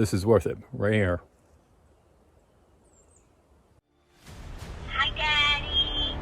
this is worth it right here. Hi, Daddy.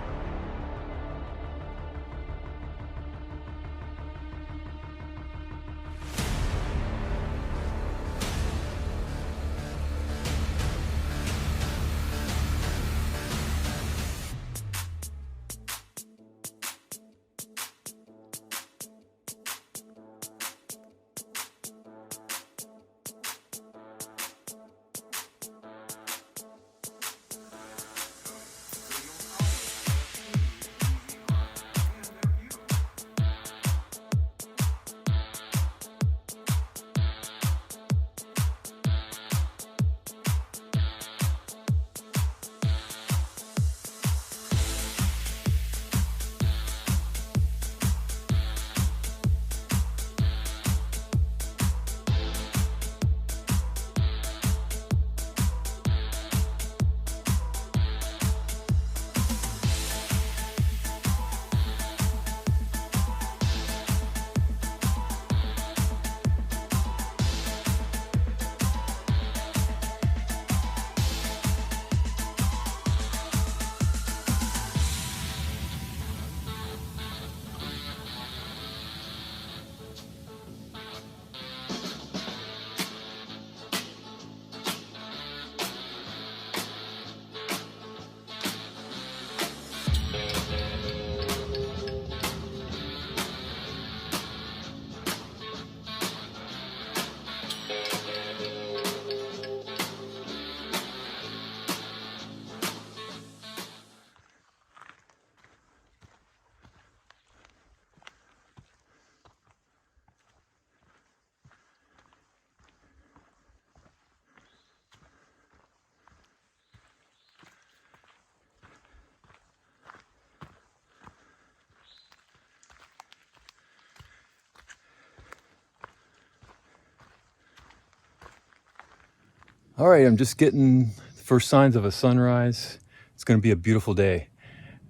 All right, I'm just getting the first signs of a sunrise. It's going to be a beautiful day.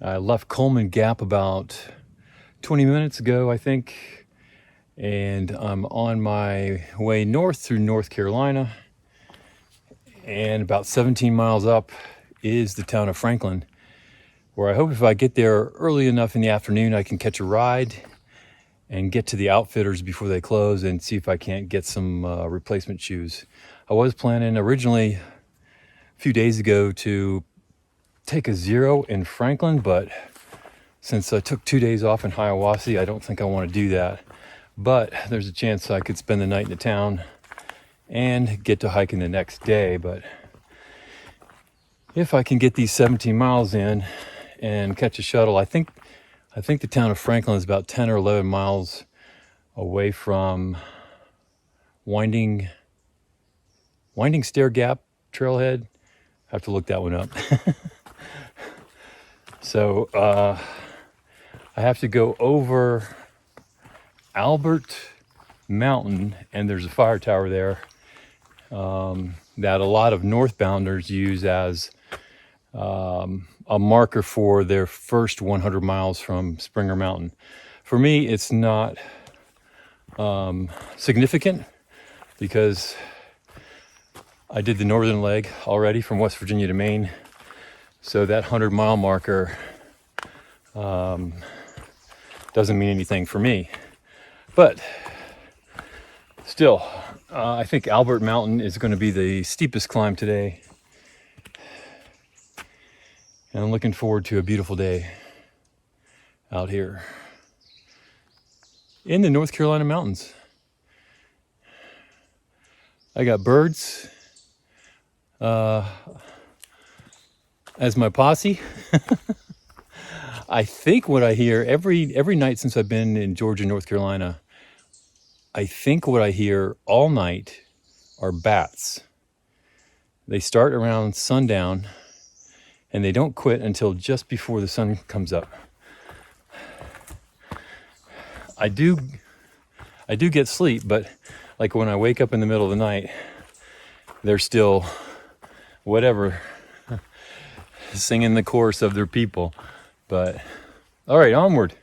I left Coleman Gap about 20 minutes ago, I think, and I'm on my way north through North Carolina. And about 17 miles up is the town of Franklin, where I hope if I get there early enough in the afternoon, I can catch a ride and get to the outfitters before they close and see if I can't get some replacement shoes. I was planning originally a few days ago to take a zero in Franklin, but since I took 2 days off in Hiawassee, I don't think I want to do that. But there's a chance I could spend the night in the town and get to hiking the next day. But if I can get these 17 miles in and catch a shuttle, I think the town of Franklin is about 10 or 11 miles away from Winding Stair Gap Trailhead. I have to look that one up. So I have to go over Albert Mountain, and there's a fire tower there that a lot of northbounders use as a marker for their first 100 miles from Springer Mountain. For me, it's not significant because I did the northern leg already from West Virginia to Maine. So that 100-mile marker doesn't mean anything for me. But still, I think Albert Mountain is going to be the steepest climb today. And I'm looking forward to a beautiful day out here in the North Carolina mountains. I got birds as my posse. I think what I hear every night since I've been in Georgia, North Carolina, I think what I hear all night are bats. They start around sundown and they don't quit until just before the sun comes up. I do get sleep, but like when I wake up in the middle of the night, they're still whatever singing the chorus of their people. But all right, onward.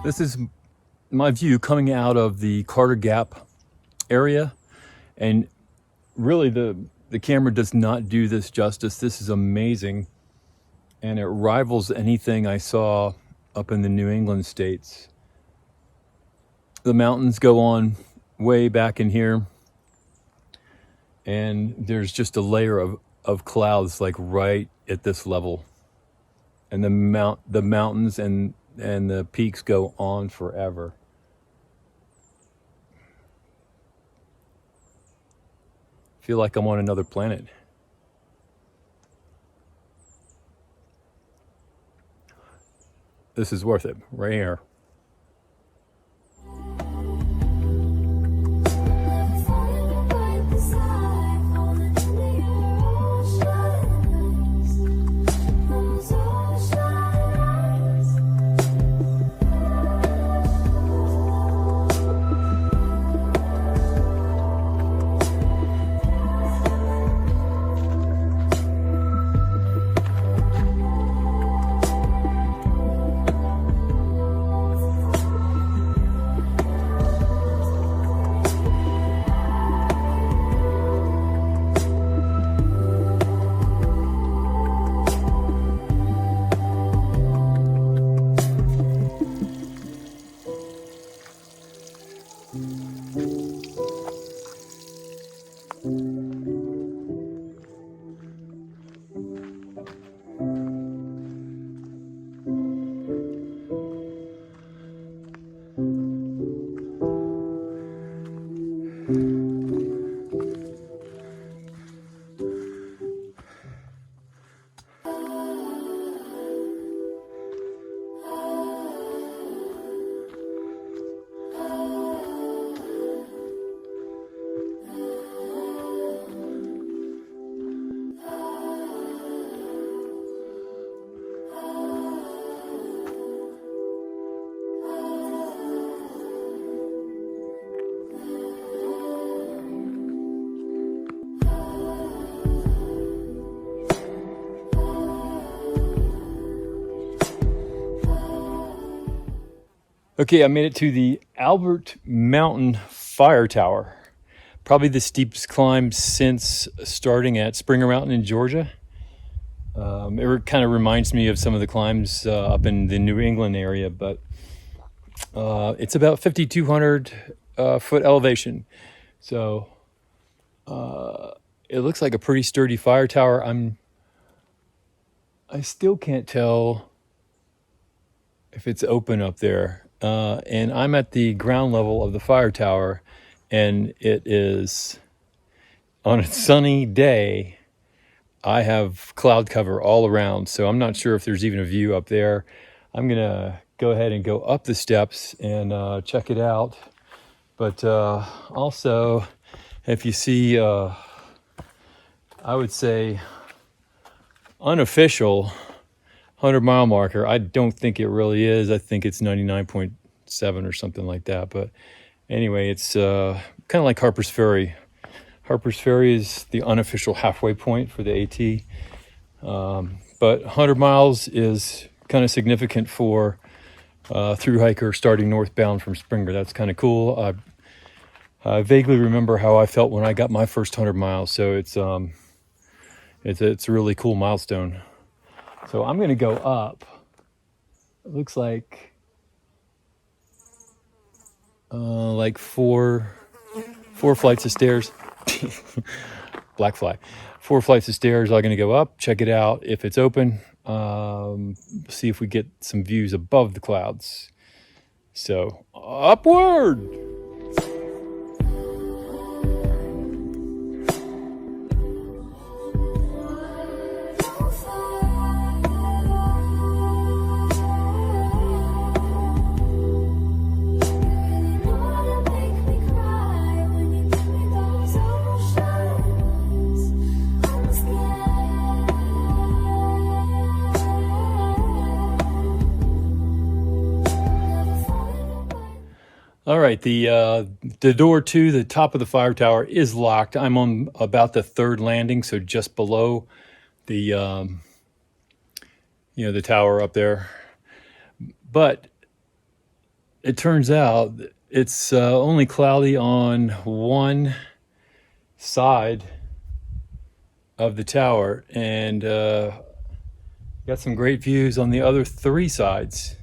This is my view coming out of the Carter Gap area, and really the camera does not do this justice. This is amazing, and it rivals anything I saw up in the New England states. The mountains go on way back in here, and there's just a layer of clouds like right at this level, and the mountains and the peaks go on forever. Feel like I'm on another planet. This is worth it right here. Okay, I made it to the Albert Mountain Fire Tower. Probably the steepest climb since starting at Springer Mountain in Georgia. It kind of reminds me of some of the climbs up in the New England area, but it's about 5,200 foot elevation. So it looks like a pretty sturdy fire tower. I still can't tell if it's open up there. And I'm at the ground level of the fire tower, and it is on a sunny day. I have cloud cover all around, so I'm not sure if there's even a view up there. I'm gonna go ahead and go up the steps and check it out. But also, if you see, I would say unofficial 100-mile marker. I don't think it really is. I think it's 99.7 or something like that. But anyway, it's kind of like Harper's Ferry. Harper's Ferry is the unofficial halfway point for the AT. But 100 miles is kind of significant for thru hiker starting northbound from Springer. That's kind of cool. I vaguely remember how I felt when I got my first 100 miles. So it's a really cool milestone. So I'm going to go up. It looks like four flights of stairs. Black fly. 4 flights of stairs. I'm going to go up, check it out. If it's open, see if we get some views above the clouds. So upward. All right, the door to the top of the fire tower is locked. I'm on about the third landing, so just below the the tower up there. But it turns out it's only cloudy on one side of the tower, and got some great views on the other three sides.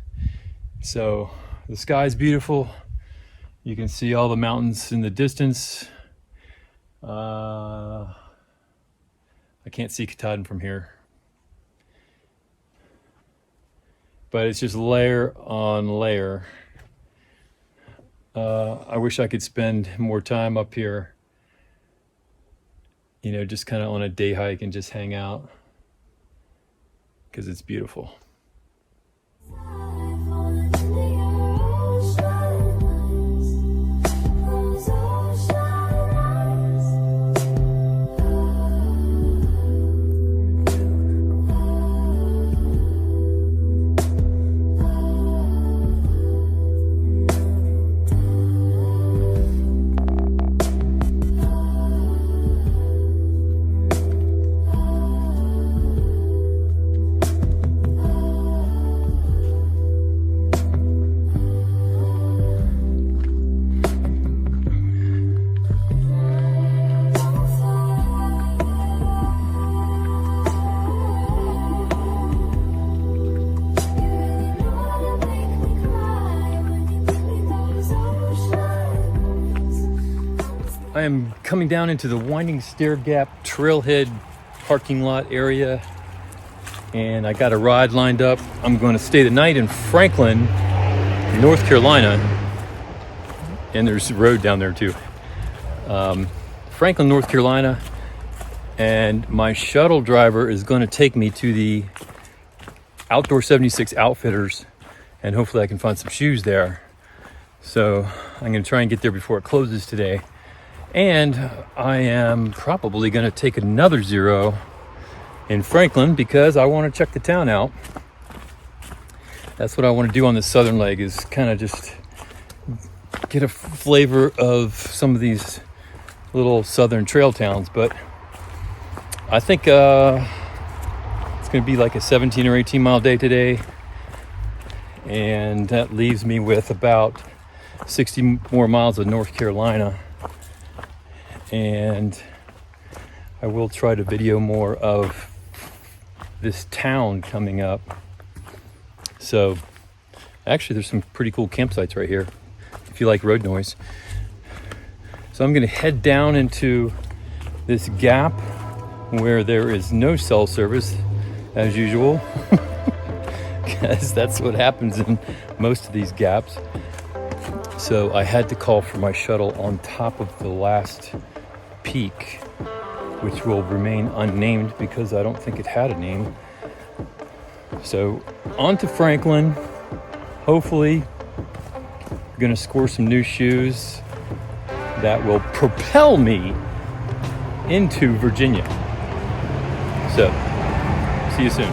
So the sky's beautiful. You can see all the mountains in the distance. I can't see Katahdin from here, but it's just layer on layer. I wish I could spend more time up here, you know, just kind of on a day hike and just hang out, because it's beautiful. I am coming down into the Winding Stair Gap trailhead parking lot area, and I got a ride lined up. I'm going to stay the night in Franklin, North Carolina, and there's a road down there too. Franklin, North Carolina, and my shuttle driver is going to take me to the Outdoor 76 Outfitters, and hopefully I can find some shoes there. So I'm going to try and get there before it closes today. And I am probably going to take another zero in Franklin because I want to check the town out. That's what I want to do on the southern leg, is kind of just get a flavor of some of these little southern trail towns. But I think it's going to be like a 17 or 18 mile day today. And that leaves me with about 60 more miles of North Carolina. And I will try to video more of this town coming up. So actually there's some pretty cool campsites right here if you like road noise. So I'm gonna head down into this gap where there is no cell service as usual, because that's what happens in most of these gaps. So I had to call for my shuttle on top of the last peak, which will remain unnamed because I don't think it had a name. So on to Franklin. Hopefully I'm gonna score some new shoes that will propel me into Virginia. So see you soon.